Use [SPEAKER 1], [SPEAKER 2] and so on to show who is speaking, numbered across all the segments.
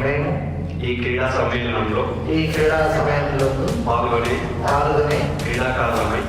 [SPEAKER 1] మేము ఈ క్రీడా సమ్మేళనంలో పాల్గొని క్రీడాకారులమై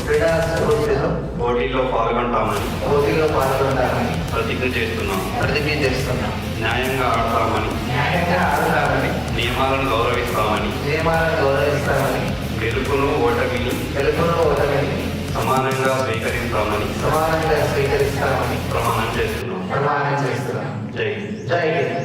[SPEAKER 1] క్రీడా స్ఫూర్తితో పోటీలో పాల్గొంటామని ప్రతిజ్ఞ చేస్తున్నాం. న్యాయంగా ఆడతామని నియమాలను గౌరవిస్తామని గెలుపును ఓటమిని సమానంగా స్వీకరిస్తామని ప్రమాణం చేస్తున్నాం. జై హింద్.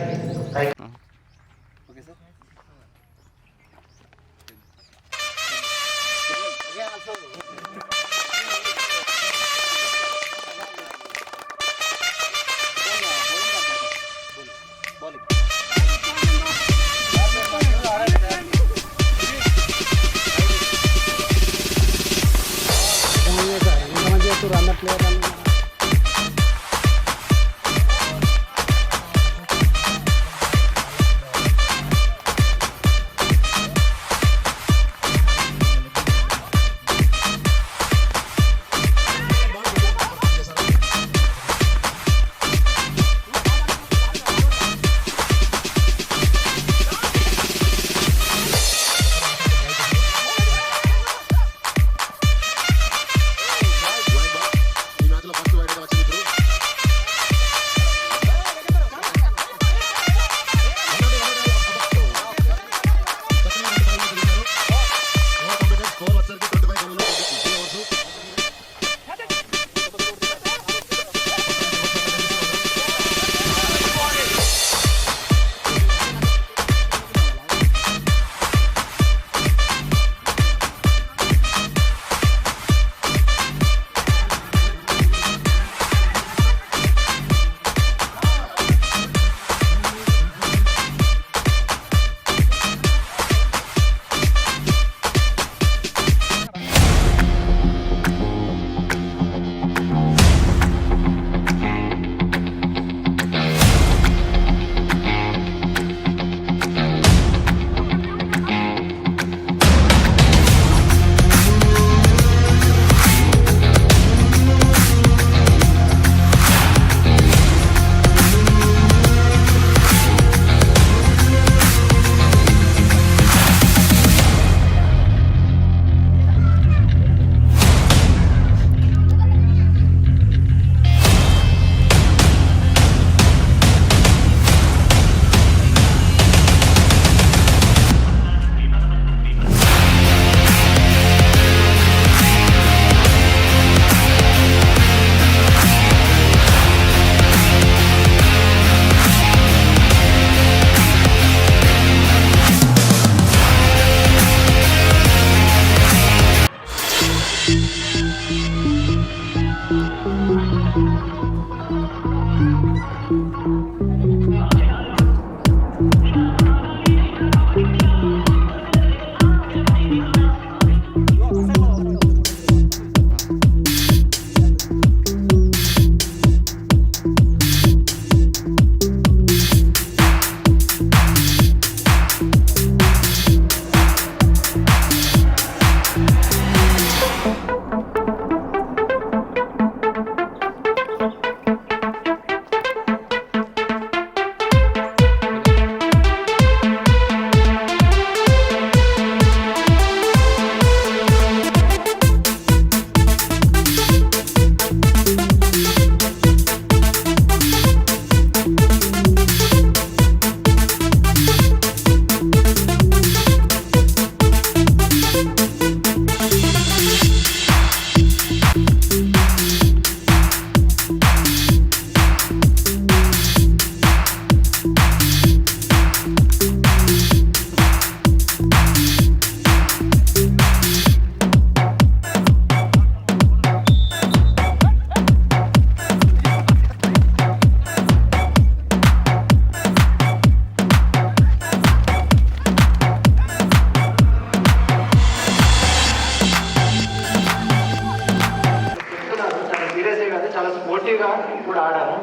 [SPEAKER 2] స్పోర్టివ్గా కూడా ఆడాము.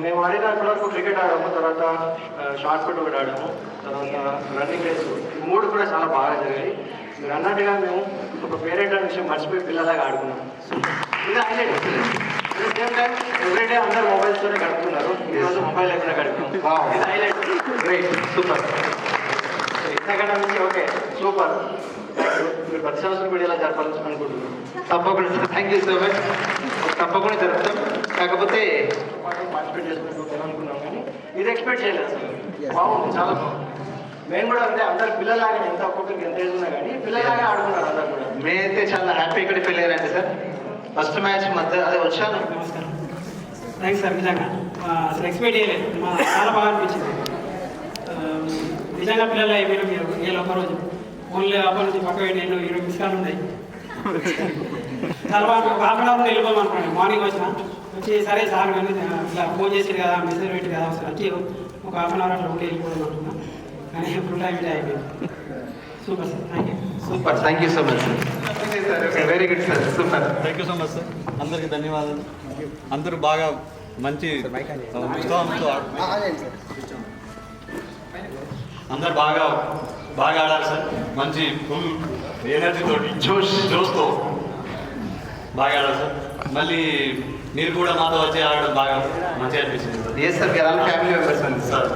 [SPEAKER 2] మేము ఆడిన ఇప్పటివరకు క్రికెట్ ఆడాము, తర్వాత షార్ట్ పుట్ కూడా ఆడాము, తర్వాత రన్నింగ్ రేస్, ఈ మూడు కూడా చాలా బాగా జరిగాయి. మీరు అన్నట్టుగా మేము ఒక పేరెంట్ అనే విషయం మర్చిపోయి పిల్లలాగా ఆడుకున్నాం. ఇంకా హైలైట్ సేమ్ టైం ఎవ్రీడే అందరూ మొబైల్ మొబైల్తోనే గడుపుతున్నారు. ఈరోజు మొబైల్ ఎక్కడ గడిపాం. ఇది హైలైట్.
[SPEAKER 3] Great, super.
[SPEAKER 2] ఇంతకన్నా నుంచి ఓకే సూపర్. మీరు ప్రతి సంవత్సరం కూడా ఇలా జరపాలని అనుకుంటున్నాను.
[SPEAKER 3] తప్పకుండా sir, thank you so much. తప్పకుండా జరుపుతాం. కాకపోతే
[SPEAKER 2] పార్టిసిపేట్ చేసుకుంటాం అనుకున్నాం కానీ ఇది ఎక్స్పెక్ట్ చేయలేదు అసలు. బాగుంది, చాలా బాగుంది. మేము కూడా అంటే అందరు పిల్లలాగా ఎంత ఒక్కొక్కరికి ఎంత ఏజ్ ఉన్నా కానీ పిల్లలాగా ఆడుకున్నారు అందరు కూడా.
[SPEAKER 3] మేమైతే చాలా హ్యాపీ ఇక్కడ ఫీల్ అయ్యారండి సార్. ఫస్ట్ మ్యాచ్ మధ్య అదే వచ్చాను.
[SPEAKER 4] నమస్కారం. Thanks sir. నిజంగా అసలు ఎక్స్పెక్ట్ చేయలేదు. చాలా బాగా అనిపించింది. నిజంగా పిల్లలు అయిపోయినా మీరు వీళ్ళు ఒకరోజు ఓన్లీ అప్పటి నుంచి పక్క నేను 20 నిమిషాలు ఉన్నాయి. చాలా బాగా ఒక హాఫ్ అన్ అవర్ వెళ్ళిపోమనుకోండి. మార్నింగ్ వచ్చి సరే సార్ కానీ ఇట్లా ఫోన్ చేసారు కదా, మెసేజ్ పెట్టి కదా, అసలు వచ్చి ఒక హాఫ్ అన్ అవర్ అట్లా ఉండి వెళ్ళిపోదాం అనుకున్నాను. కానీ ఫుల్ టైం అయిపోయింది. Super sir, thank you.
[SPEAKER 3] Super, thank you so much sir. Okay, very good sir, super.
[SPEAKER 5] Thank you so much sir. అందరికీ ధన్యవాదాలు. అందరూ బాగా మంచి ఉత్సాహంతో అందరు బాగా ఆడారు సార్. మంచి ఫుల్ ఎనర్జీతో జోష్తో బాగా ఆడారు సార్. మళ్ళీ మీరు కూడా మాతో వచ్చి ఆడడం బాగా మంచిగా అనిపిస్తుంది సార్.
[SPEAKER 3] ఎస్ సార్, మీరు అలా ఫ్యామిలీ మెంబర్స్ అండి
[SPEAKER 5] సార్.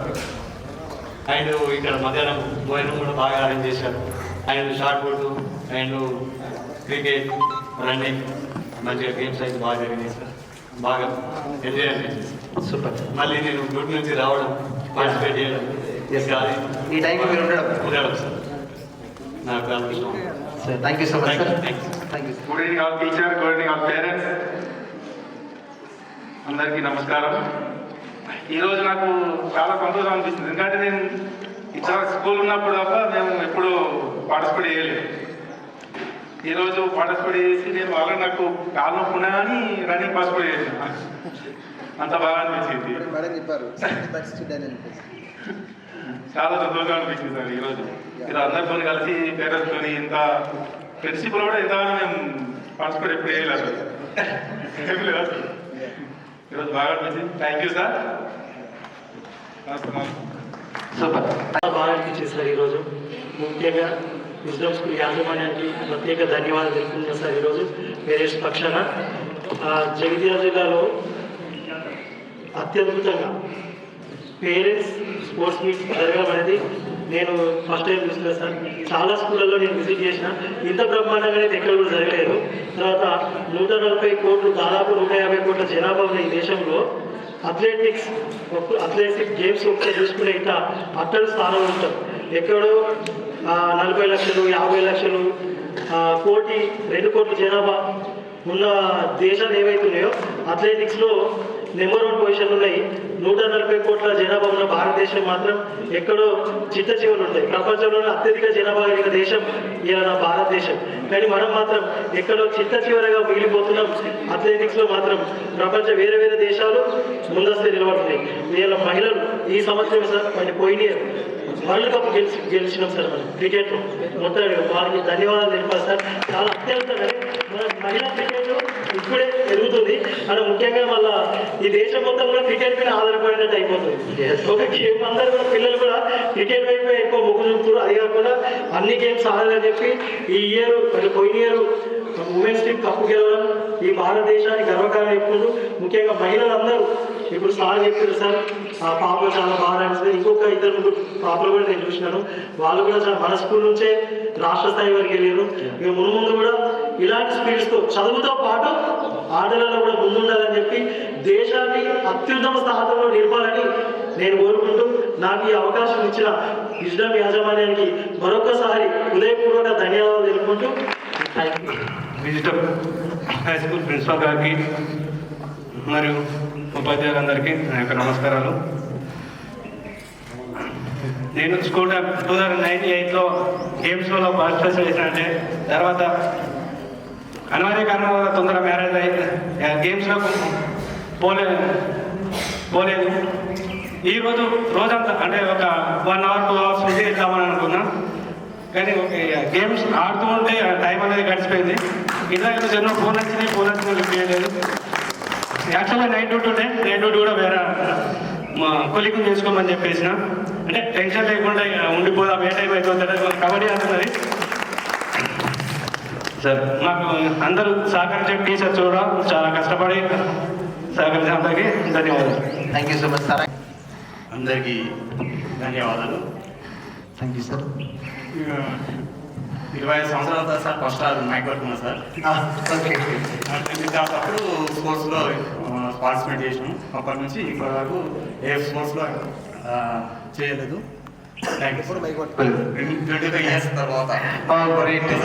[SPEAKER 5] అండ్ ఇక్కడ మధ్యాహ్నం భోజనం కూడా బాగా అరేంజ్ చేశారు. And shot put and cricket, running మంచిగా గేమ్స్ అయితే బాగా జరిగినాయి సార్. బాగా ఎంజాయ్ అనిపించింది.
[SPEAKER 3] సూపర్.
[SPEAKER 5] మళ్ళీ నేను గుడ్ నుంచి రావడం, పార్టిసిపేట్ చేయడం, అది
[SPEAKER 3] ఈ టైంకి మీరు ఉండడం.
[SPEAKER 5] ఉండడం సార్ నాకు అనిపిస్తాం
[SPEAKER 3] sir, thank you so much sir.
[SPEAKER 5] Thanks.
[SPEAKER 3] Thank you.
[SPEAKER 6] Good evening all teacher, good evening all parents. అందరికీ నమస్కారం. ఈరోజు నాకు చాలా సంతోషం అనిపిస్తుంది. ఎందుకంటే నేను ఇట్లా స్కూల్ ఉన్నప్పుడు తప్ప మేము ఎప్పుడు పార్టిసిపేట్ చేయలేదు. ఈరోజు పార్టిసిపేట్ చేసి నేను వాళ్ళకి నాకు కాలు నొప్పి ఉన్నా కానీ రన్నింగ్ పార్టిసిపేట్ చేసిన. అంత బాగా అనిపించింది. చాలా సంతోషంగా అనిపించింది సార్. ఈరోజు ఇలా అందరితో కలిసి పేరెంట్స్తో ఇంత ఫ్రెండ్షిప్లో కూడా ఎంతగానో మేము పార్టిసిపేట్ ఎప్పుడు చేయలేదు. ఏమి లేదు అసలు. ఈరోజు బాగా అనిపించింది. Thank you sir.
[SPEAKER 3] సూపర్.
[SPEAKER 7] చాలా బాగా అనిపించింది సార్. ఈరోజు ముఖ్యంగా విజ్డమ్ స్కూల్ యాజమాన్యానికి ప్రత్యేక ధన్యవాదాలు తెలుపుతున్నాను సార్. ఈరోజు పేరెంట్స్ పక్షాన జగిత్యాల జిల్లాలో అత్యద్భుతంగా పేరెంట్స్ స్పోర్ట్స్ మీట్ జరగడం అనేది నేను ఫస్ట్ టైం చూస్తున్నాను సార్. చాలా స్కూళ్ళల్లో నేను విజిట్ చేసిన ఇంత బ్రహ్మాండంగా అయితే ఎక్కడ కూడా జరగలేదు. తర్వాత 140 కోట్లు, దాదాపు 150 కోట్ల జనాభా ఉన్న ఈ దేశంలో అథ్లెటిక్స్ గేమ్స్ ఒకసారి చూసుకునే ఇంత అట్టడు స్థానంలో ఉంటాం. ఎక్కడో 40 లక్షలు, 50 లక్షలు, కోటి, 2 కోట్ల జనాభా ఉన్న దేశాలు ఏవైతున్నాయో అథ్లెటిక్స్లో నెంబర్ 1 పొజిషన్లు ఉన్నాయి. 140 కోట్ల జనాభా ఉన్న భారతదేశం మాత్రం ఎక్కడో చిట్ట చివరి ఉంటాయి. ప్రపంచంలోనే అత్యధిక జనాభా కలిగిన దేశం ఇలా నా భారతదేశం. కానీ మనం మాత్రం ఎక్కడో చిట్ట చివరగా మిగిలిపోతున్నాం. అథ్లెటిక్స్లో మాత్రం ప్రపంచ వేరే వేరే దేశాలు ముందస్తు నిలబడుతున్నాయి. ఇలా మహిళలు ఈ సంవత్సరం సార్ మరి పోయిన వరల్డ్ కప్ గెలిచినాం సార్. మనం క్రికెట్లో మొత్తం వారికి ధన్యవాదాలు తెలిపాలి సార్. చాలా అత్యంతంగా మన మహిళా క్రికెట్ ఇప్పుడే పెరుగుతుంది. మనం ముఖ్యంగా మళ్ళీ ఈ దేశం మొత్తం కూడా క్రికెట్ మీద ఆధారపడినట్టు అయిపోతుంది. ఒక గేమ్ అందరూ కూడా పిల్లలు కూడా క్రికెట్ వైపు ఎక్కువ మొగ్గు చూపుతారు. అది కాకుండా అన్ని గేమ్స్ ఆడాలని చెప్పి ఈ ఇయర్ పోయిన ఇయర్ ఉమెన్స్ టీమ్ కప్పు గెలవడం ఈ భారతదేశానికి గర్వకారణం చెప్పుకుంటూ ముఖ్యంగా మహిళలందరూ ఇప్పుడు సార్ చెప్పారు సార్. ఆ పాపలు చాలా బాగా అనిపిస్తుంది. ఇంకొక 2 పాపలు కూడా నేను చూసినాను. వాళ్ళు కూడా చాలా మన స్కూల్ నుంచే రాష్ట్ర స్థాయి వరకు వెళ్ళారు. ఇక ముందు కూడా ఇలాంటి స్పీడ్స్తో చదువుతో పాటు ఆటలలో కూడా ముందుండాలని చెప్పి దేశాన్ని అత్యుత్తమ స్థానంలో నిలపాలని నేను కోరుకుంటూ నాకు ఈ అవకాశం ఇచ్చిన విజ్డమ్ యాజమాన్యానికి మరొకసారి హృదయపూర్వక ధన్యవాదాలు తెలుపుకుంటూ
[SPEAKER 6] విజిటమ్ హై స్కూల్ ప్రిన్సిపల్ గారికి మరియు ఉపాధ్యాయులందరికీ నా యొక్క నమస్కారాలు. నేను స్కూల్ 2009-8లో గేమ్స్లో పార్టిసిపేట్ చేశానంటే తర్వాత అనివార్య కారణాల వల్ల తొందరగా మ్యారేజ్ అయ్యి గేమ్స్లో పోలేదు. ఈరోజు రోజంతా అంటే ఒక 1 అవర్ 2 అవర్స్ ఉంటే ఇద్దామని అనుకున్నాను. కానీ గేమ్స్ ఆడుతూ ఉంటే టైం అనేది గడిచిపోయింది. ఇంట్లో జన్మ ఫోన్ వచ్చినాయి లిఫ్ట్ చేయలేదు. యాక్చువల్గా నైట్ డ్యూటీ కూడా వేరే మా కొలిక్ని చేసుకోమని చెప్పేసిన. అంటే టెన్షన్ లేకుండా ఉండిపోదాం, ఏ టైం అయిపోతుంది. కబడ్డీ ఆడుతున్నది సార్. మాకు అందరూ సహకరించే టీచర్స్ కూడా చాలా కష్టపడి సహకరించిన అందరికీ ధన్యవాదాలు.
[SPEAKER 3] Thank you so much sir.
[SPEAKER 5] అందరికీ ధన్యవాదాలు.
[SPEAKER 3] Thank you sir.
[SPEAKER 5] 25 సంవత్సరాల తర్వాత సార్ ఫస్ట్ సార్ మైక్ పట్టుకున్నా సార్.
[SPEAKER 3] ఓకే.
[SPEAKER 5] అప్పుడు స్పోర్ట్స్లో పార్టిసిపేట్ చేసినాం. అప్పటి నుంచి ఇప్పటి వరకు ఏ స్పోర్ట్స్లో చేయలేదు. Thank you sir. 25 ఇయర్స్ తర్వాత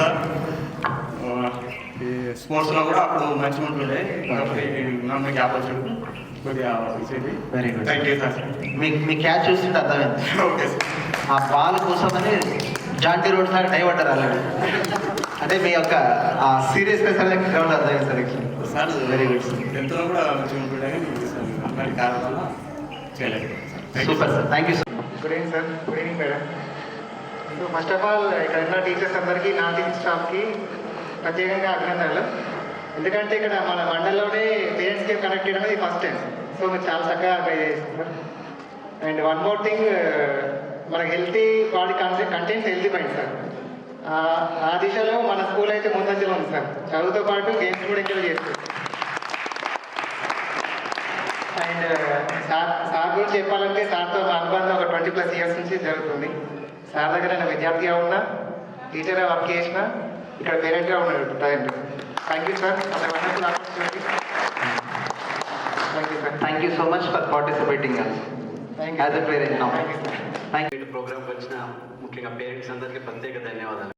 [SPEAKER 5] సార్ ఈ స్పోర్ట్స్లో కూడా అప్పుడు మంచిగా ఉంటుండే. కాబట్టి నన్ను ఆపర్చునిటీ కొద్దిగా ఇచ్చేది.
[SPEAKER 3] Very good.
[SPEAKER 5] Thank you sir.
[SPEAKER 3] Me catch చూస్తుంటే అర్థమైంది.
[SPEAKER 5] Okay sir.
[SPEAKER 3] ఆ బాల్ కోసమని జాంటీ రోడ్ లాగా డైవర్టర్ అలాగే అంటే మీ యొక్క సీరియస్నెస్ అనేది గ్రౌండ్ అర్థమైంది sir.
[SPEAKER 5] Sir
[SPEAKER 3] very good sir.
[SPEAKER 5] ఎంతో కూడా మంచిగా ఉంటుండే కానీ అన్నటి కారణం వల్ల చేయలేదు.
[SPEAKER 3] Super sir. Thank you sir.
[SPEAKER 2] Good evening sir. Good evening madam. So first of all ఇక్కడ ఉన్న టీచర్స్ అందరికీ నా టీచర్ స్టాఫ్కి ప్రత్యేకంగా అభినందనలు. ఎందుకంటే ఇక్కడ మన మండలంలోనే పేరెంట్స్కి కనెక్ట్ చేయడం అనేది ఫస్ట్ టైం. సో మీరు చాలా చక్కగా ట్రై చేస్తున్నారు. అండ్ వన్ మోర్ థింగ్, మనకి healthy body contents healthy mind sir. ఆ దిశలో మన స్కూల్ అయితే ముందంజలో ఉంది సార్. చదువుతో పాటు గేమ్స్ కూడా ఎంకరేజ్ చేస్తుంది. అండ్ సార్ గురించి చెప్పాలంటే సార్తో మా అనుబంధం ఒక 20+ ఇయర్స్ నుంచి జరుగుతుంది. సార్ దగ్గర నేను విద్యార్థిగా ఉన్నా, టీచర్గా వర్క్ చేసిన, ఇక్కడ పేరెంట్గా ఉన్నాడు ప్రజెంట్. Thank you sir. అసలు wonderful opportunity. Thank you sir.
[SPEAKER 3] Thank you so much for participating as a parent.
[SPEAKER 2] Thank you sir.
[SPEAKER 3] Thank you.
[SPEAKER 1] ప్రోగ్రామ్కి వచ్చిన ముఖ్యంగా పేరెంట్స్ అందరికీ ప్రత్యేక ధన్యవాదాలు.